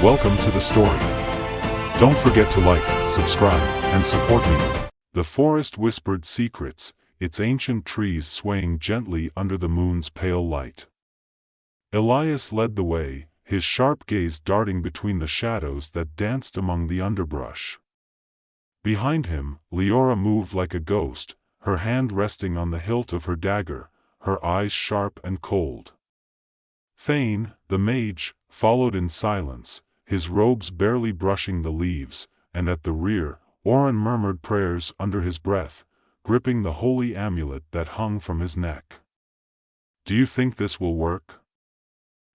Welcome to the story. Don't forget to like, subscribe, and support me. The forest whispered secrets, its ancient trees swaying gently under the moon's pale light. Elias led the way, his sharp gaze darting between the shadows that danced among the underbrush. Behind him, Leora moved like a ghost, her hand resting on the hilt of her dagger, her eyes sharp and cold. Thane, the mage, followed in silence, his robes barely brushing the leaves, and at the rear, Oren murmured prayers under his breath, gripping the holy amulet that hung from his neck. "Do you think this will work?"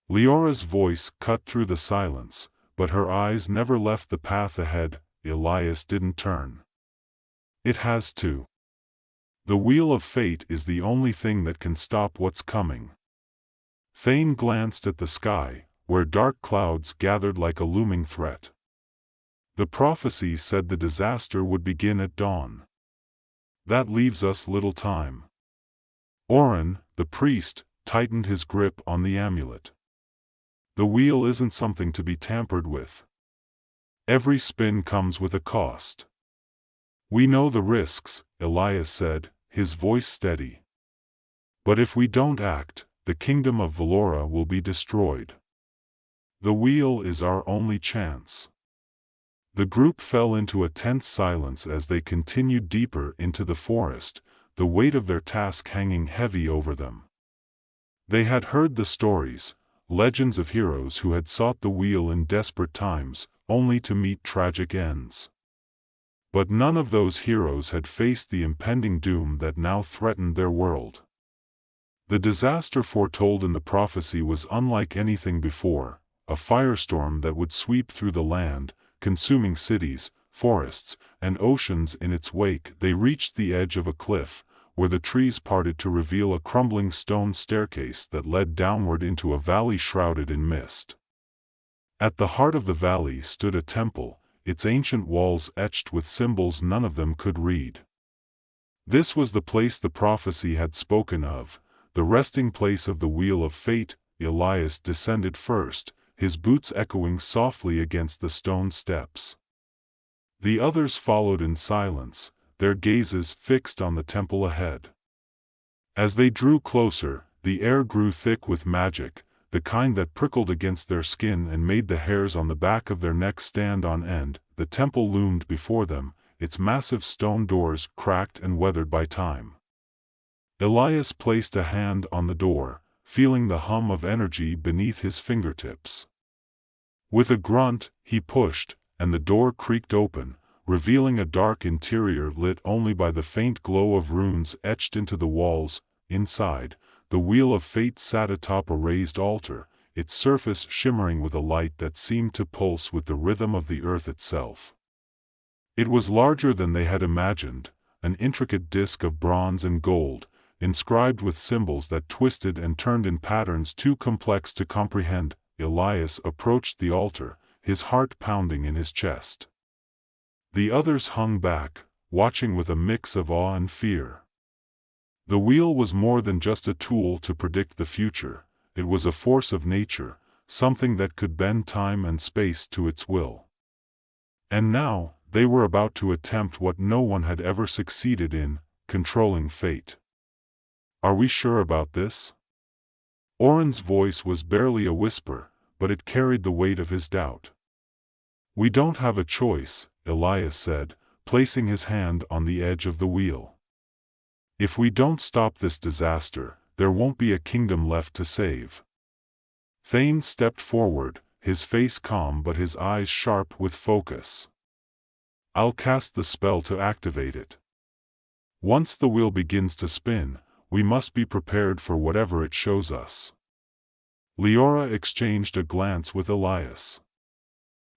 Leora's voice cut through the silence, but her eyes never left the path ahead. Elias didn't turn. "It has to. The wheel of fate is the only thing that can stop what's coming." Thane glanced at the sky, where dark clouds gathered like a looming threat. The prophecy said the disaster would begin at dawn. "That leaves us little time." Oren, the priest, tightened his grip on the amulet. "The wheel isn't something to be tampered with. Every spin comes with a cost." "We know the risks," Elias said, his voice steady. "But if we don't act, the kingdom of Valora will be destroyed. The wheel is our only chance." The group fell into a tense silence as they continued deeper into the forest, the weight of their task hanging heavy over them. They had heard the stories, legends of heroes who had sought the wheel in desperate times, only to meet tragic ends. But none of those heroes had faced the impending doom that now threatened their world. The disaster foretold in the prophecy was unlike anything before, a firestorm that would sweep through the land, consuming cities, forests, and oceans in its wake. They reached the edge of a cliff, where the trees parted to reveal a crumbling stone staircase that led downward into a valley shrouded in mist. At the heart of the valley stood a temple, its ancient walls etched with symbols none of them could read. This was the place the prophecy had spoken of, the resting place of the wheel of fate. Elias descended first, his boots echoing softly against the stone steps. The others followed in silence, their gazes fixed on the temple ahead. As they drew closer, the air grew thick with magic, the kind that prickled against their skin and made the hairs on the back of their necks stand on end. The temple loomed before them, its massive stone doors cracked and weathered by time. Elias placed a hand on the door, feeling the hum of energy beneath his fingertips. With a grunt, he pushed, and the door creaked open, revealing a dark interior lit only by the faint glow of runes etched into the walls. Inside, the wheel of fate sat atop a raised altar, its surface shimmering with a light that seemed to pulse with the rhythm of the earth itself. It was larger than they had imagined, an intricate disk of bronze and gold, inscribed with symbols that twisted and turned in patterns too complex to comprehend. Elias approached the altar, his heart pounding in his chest. The others hung back, watching with a mix of awe and fear. The wheel was more than just a tool to predict the future, it was a force of nature, something that could bend time and space to its will. And now, they were about to attempt what no one had ever succeeded in, controlling fate. "Are we sure about this?" Oren's voice was barely a whisper, but it carried the weight of his doubt. "We don't have a choice," Elias said, placing his hand on the edge of the wheel. "If we don't stop this disaster, there won't be a kingdom left to save." Thane stepped forward, his face calm but his eyes sharp with focus. "I'll cast the spell to activate it. Once the wheel begins to spin, we must be prepared for whatever it shows us." Leora exchanged a glance with Elias.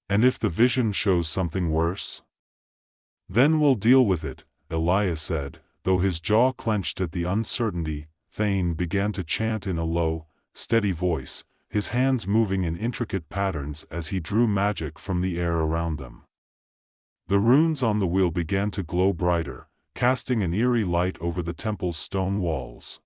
"And if the vision shows something worse?" "Then we'll deal with it," Elias said, though his jaw clenched at the uncertainty. Thane began to chant in a low, steady voice, his hands moving in intricate patterns as he drew magic from the air around them. The runes on the wheel began to glow brighter, casting an eerie light over the temple's stone walls.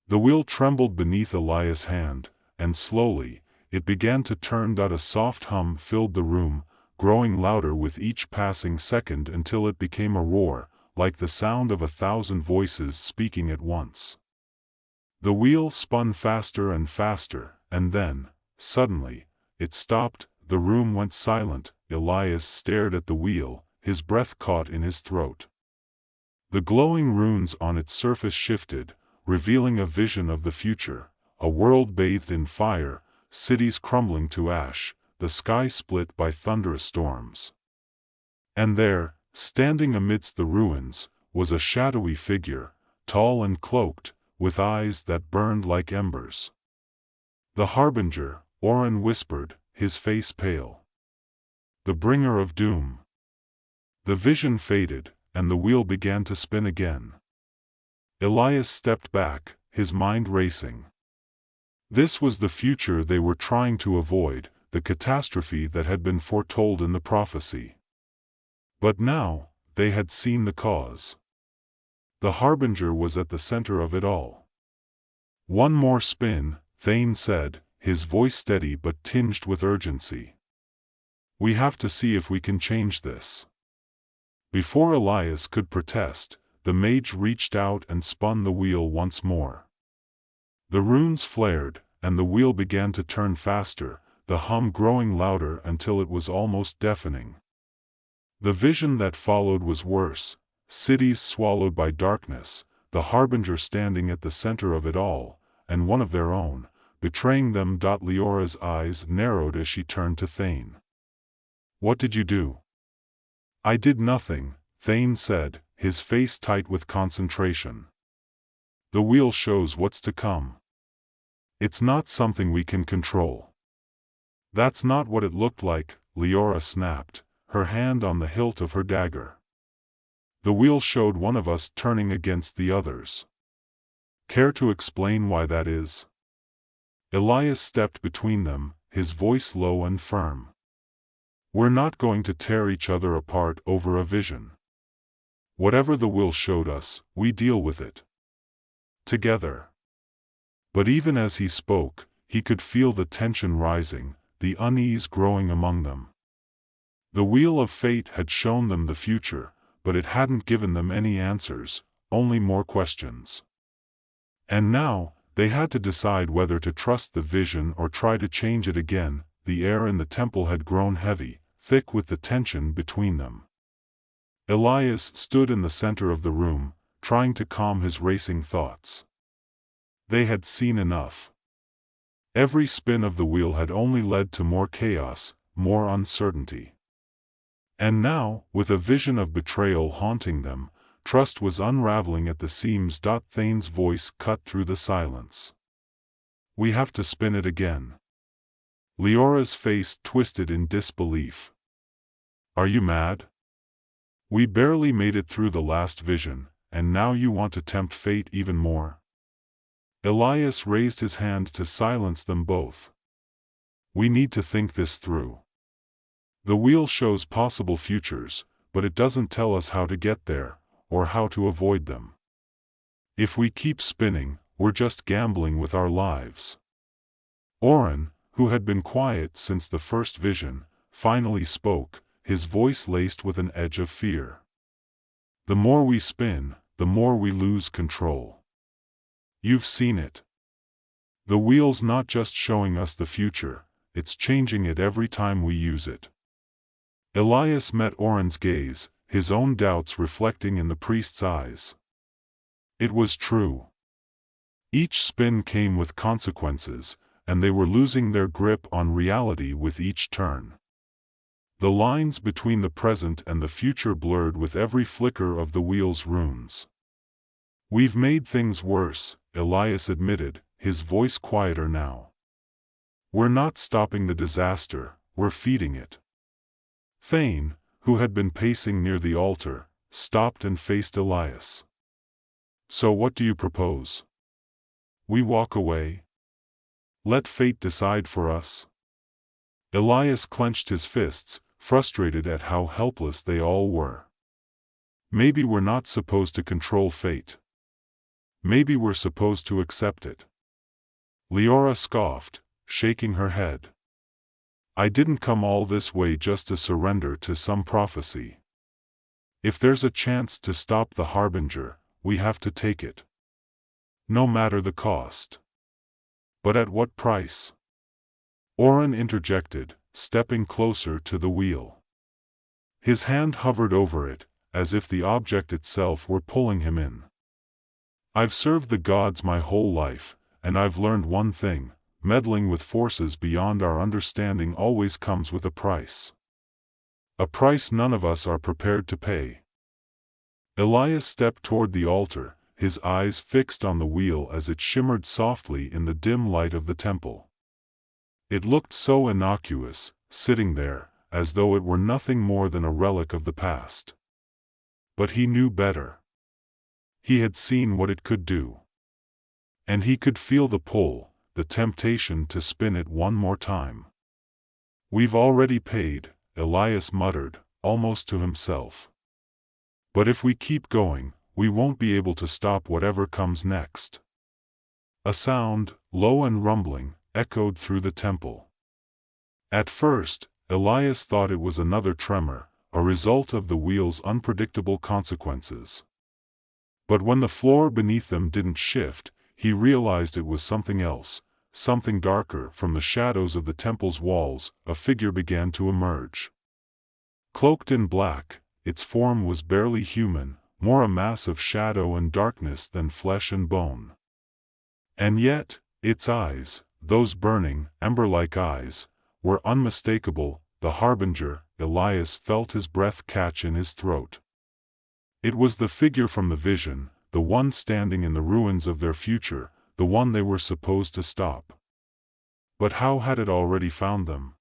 The wheel trembled beneath Elias' hand, and slowly, it began to turn. A soft hum filled the room, growing louder with each passing second until it became a roar, like the sound of 1,000 voices speaking at once. The wheel spun faster and faster, and then, suddenly, it stopped. The room went silent. Elias stared at the wheel, his breath caught in his throat. The glowing runes on its surface shifted, revealing a vision of the future, a world bathed in fire, cities crumbling to ash, the sky split by thunderous storms. And there, standing amidst the ruins, was a shadowy figure, tall and cloaked, with eyes that burned like embers. The harbinger, Oren whispered, his face pale. The bringer of doom. The vision faded, and the wheel began to spin again. Elias stepped back, his mind racing. This was the future they were trying to avoid, the catastrophe that had been foretold in the prophecy. But now, they had seen the cause. The harbinger was at the center of it all. One more spin, Thane said, his voice steady but tinged with urgency. We have to see if we can change this. Before Elias could protest, the mage reached out and spun the wheel once more. The runes flared, and the wheel began to turn faster, the hum growing louder until it was almost deafening. The vision that followed was worse, cities swallowed by darkness, the harbinger standing at the center of it all, and one of their own, betraying them. Leora's eyes narrowed as she turned to Thane. What did you do? I did nothing, Thane said, his face tight with concentration. The wheel shows what's to come. It's not something we can control. That's not what it looked like, Leora snapped, her hand on the hilt of her dagger. The wheel showed one of us turning against the others. Care to explain why that is? Elias stepped between them, his voice low and firm. We're not going to tear each other apart over a vision. Whatever the will showed us, we deal with it. Together. But even as he spoke, he could feel the tension rising, the unease growing among them. The wheel of fate had shown them the future, but it hadn't given them any answers, only more questions. And now, they had to decide whether to trust the vision or try to change it again. The air in the temple had grown heavy, thick with the tension between them. Elias stood in the center of the room, trying to calm his racing thoughts. They had seen enough. Every spin of the wheel had only led to more chaos, more uncertainty. And now, with a vision of betrayal haunting them, trust was unraveling at the seams. Thane's voice cut through the silence. We have to spin it again. Leora's face twisted in disbelief. Are you mad? We barely made it through the last vision, and now you want to tempt fate even more? Elias raised his hand to silence them both. We need to think this through. The wheel shows possible futures, but it doesn't tell us how to get there, or how to avoid them. If we keep spinning, we're just gambling with our lives. Oren, who had been quiet since the first vision, finally spoke, his voice laced with an edge of fear. The more we spin, the more we lose control. You've seen it. The wheel's not just showing us the future, it's changing it every time we use it. Elias met Oren's gaze, his own doubts reflecting in the priest's eyes. It was true. Each spin came with consequences, and they were losing their grip on reality with each turn. The lines between the present and the future blurred with every flicker of the wheel's runes. We've made things worse, Elias admitted, his voice quieter now. We're not stopping the disaster, we're feeding it. Thane, who had been pacing near the altar, stopped and faced Elias. So what do you propose? We walk away? Let fate decide for us? Elias clenched his fists, frustrated at how helpless they all were. Maybe we're not supposed to control fate. Maybe we're supposed to accept it. Leora scoffed, shaking her head. I didn't come all this way just to surrender to some prophecy. If there's a chance to stop the harbinger, we have to take it. No matter the cost. But at what price? Oren interjected, stepping closer to the wheel. His hand hovered over it, as if the object itself were pulling him in. I've served the gods my whole life, and I've learned one thing: meddling with forces beyond our understanding always comes with a price. A price none of us are prepared to pay. Elias stepped toward the altar, his eyes fixed on the wheel as it shimmered softly in the dim light of the temple. It looked so innocuous, sitting there, as though it were nothing more than a relic of the past. But he knew better. He had seen what it could do. And he could feel the pull, the temptation to spin it one more time. We've already paid, Elias muttered, almost to himself. But if we keep going, we won't be able to stop whatever comes next. A sound, low and rumbling, echoed through the temple. At first, Elias thought it was another tremor, a result of the wheel's unpredictable consequences. But when the floor beneath them didn't shift, he realized it was something else, something darker. From the shadows of the temple's walls, a figure began to emerge. Cloaked in black, its form was barely human, more a mass of shadow and darkness than flesh and bone. And yet, its eyes, those burning, ember-like eyes, were unmistakable. The harbinger. Elias felt his breath catch in his throat. It was the figure from the vision, the one standing in the ruins of their future, the one they were supposed to stop. But how had it already found them?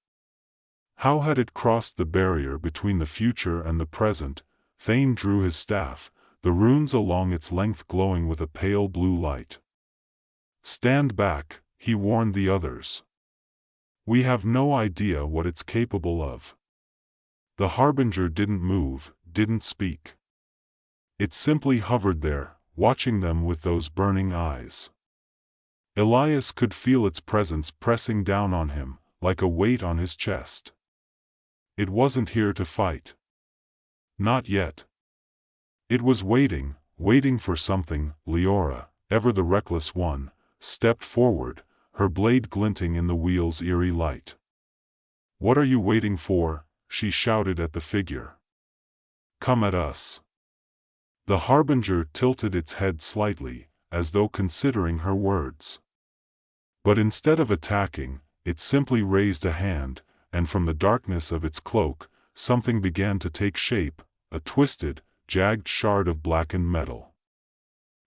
How had it crossed the barrier between the future and the present? Thane drew his staff, the runes along its length glowing with a pale blue light. Stand back, he warned the others. We have no idea what it's capable of. The harbinger didn't move, didn't speak. It simply hovered there, watching them with those burning eyes. Elias could feel its presence pressing down on him, like a weight on his chest. It wasn't here to fight. Not yet. It was waiting, waiting for something. Leora, ever the reckless one, stepped forward, her blade glinting in the wheel's eerie light. "What are you waiting for?" she shouted at the figure. "Come at us." The harbinger tilted its head slightly, as though considering her words. But instead of attacking, it simply raised a hand, and from the darkness of its cloak, something began to take shape, a twisted, jagged shard of blackened metal.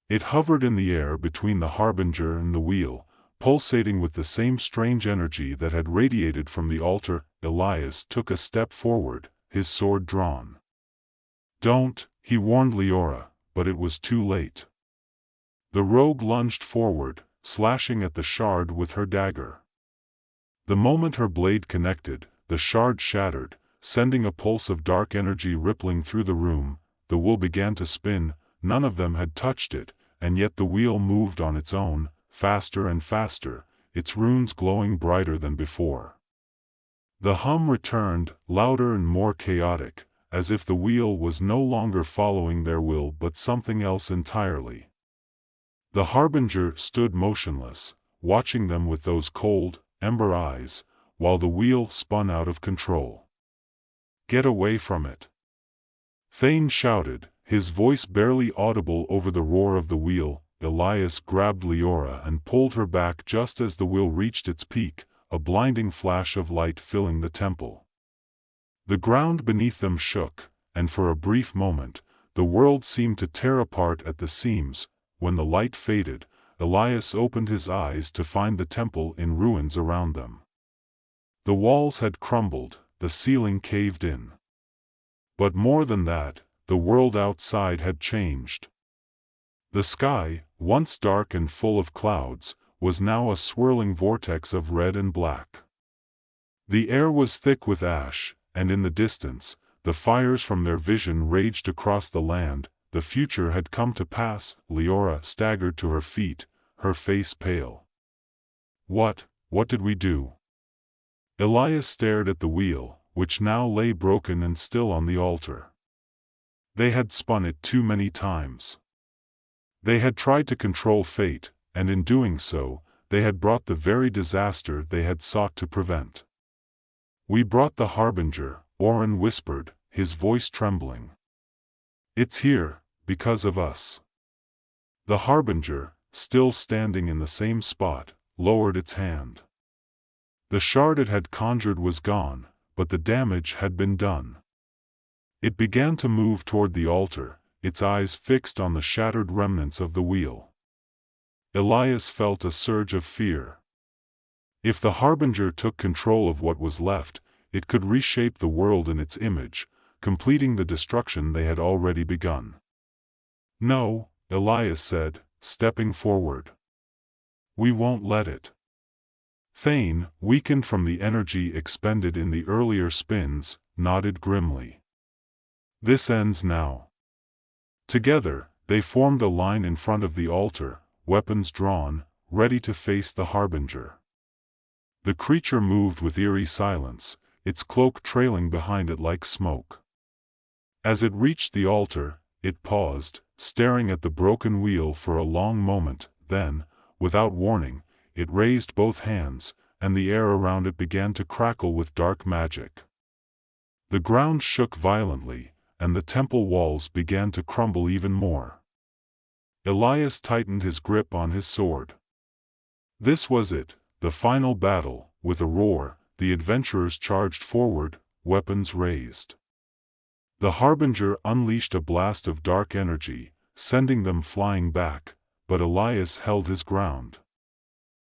It hovered in the air between the harbinger and the wheel, pulsating with the same strange energy that had radiated from the altar. Elias took a step forward, his sword drawn. "Don't," he warned Leora, but it was too late. The rogue lunged forward, slashing at the shard with her dagger. The moment her blade connected, the shard shattered, sending a pulse of dark energy rippling through the room. The wheel began to spin. None of them had touched it, and yet the wheel moved on its own, faster and faster, its runes glowing brighter than before. The hum returned, louder and more chaotic, as if the wheel was no longer following their will but something else entirely. The harbinger stood motionless, watching them with those cold, ember eyes, while the wheel spun out of control. "Get away from it!" Thane shouted, his voice barely audible over the roar of the wheel. Elias grabbed Leora and pulled her back just as the wheel reached its peak, a blinding flash of light filling the temple. The ground beneath them shook, and for a brief moment, the world seemed to tear apart at the seams. When the light faded, Elias opened his eyes to find the temple in ruins around them. The walls had crumbled, the ceiling caved in. But more than that, the world outside had changed. The sky, once dark and full of clouds, was now a swirling vortex of red and black. The air was thick with ash, and in the distance, the fires from their vision raged across the land. The future had come to pass. Leora staggered to her feet, her face pale. What what did we do? Elias stared at the wheel, which now lay broken and still on the altar. They had spun it too many times. They had tried to control fate, and in doing so, they had brought the very disaster they had sought to prevent. We brought the harbinger, Oren whispered, his voice trembling. It's here, because of us. The harbinger, still standing in the same spot, lowered its hand. The shard it had conjured was gone, but the damage had been done. It began to move toward the altar, its eyes fixed on the shattered remnants of the wheel. Elias felt a surge of fear. If the harbinger took control of what was left, it could reshape the world in its image, completing the destruction they had already begun. No, Elias said, stepping forward. We won't let it. Thane, weakened from the energy expended in the earlier spins, nodded grimly. This ends now. Together, they formed a line in front of the altar, weapons drawn, ready to face the harbinger. The creature moved with eerie silence, its cloak trailing behind it like smoke. As it reached the altar, it paused, staring at the broken wheel for a long moment, then, without warning, it raised both hands, and the air around it began to crackle with dark magic. The ground shook violently, and the temple walls began to crumble even more. Elias tightened his grip on his sword. This was it, the final battle. With a roar, the adventurers charged forward, weapons raised. The harbinger unleashed a blast of dark energy, sending them flying back, but Elias held his ground.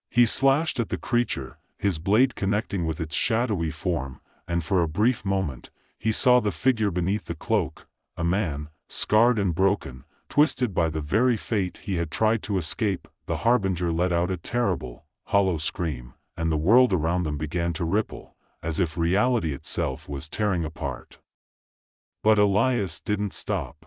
He slashed at the creature, his blade connecting with its shadowy form, and for a brief moment, he saw the figure beneath the cloak, a man, scarred and broken, twisted by the very fate he had tried to escape. The harbinger let out a terrible, hollow scream, and the world around them began to ripple, as if reality itself was tearing apart. But Elias didn't stop.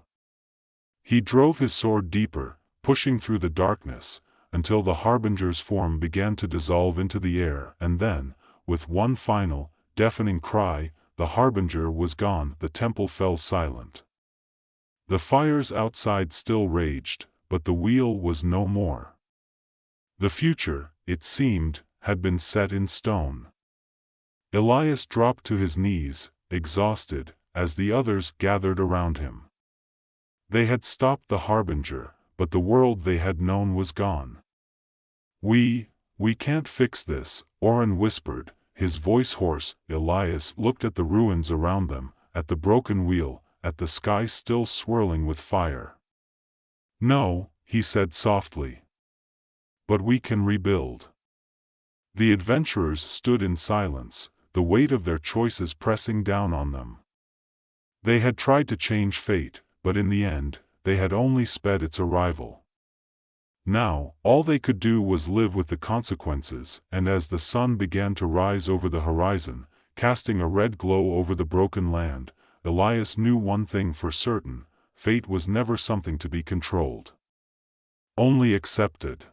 He drove his sword deeper, pushing through the darkness, until the harbinger's form began to dissolve into the air, and then, with one final, deafening cry, the harbinger was gone. The temple fell silent. The fires outside still raged, but the wheel was no more. The future, it seemed, had been set in stone. Elias dropped to his knees, exhausted, as the others gathered around him. They had stopped the harbinger, but the world they had known was gone. We can't fix this," Oren whispered, his voice hoarse. Elias looked at the ruins around them, at the broken wheel, at the sky still swirling with fire. "No," he said softly. "But we can rebuild." The adventurers stood in silence, the weight of their choices pressing down on them. They had tried to change fate, but in the end, they had only sped its arrival. Now, all they could do was live with the consequences, and as the sun began to rise over the horizon, casting a red glow over the broken land, Elias knew one thing for certain: fate was never something to be controlled. Only accepted.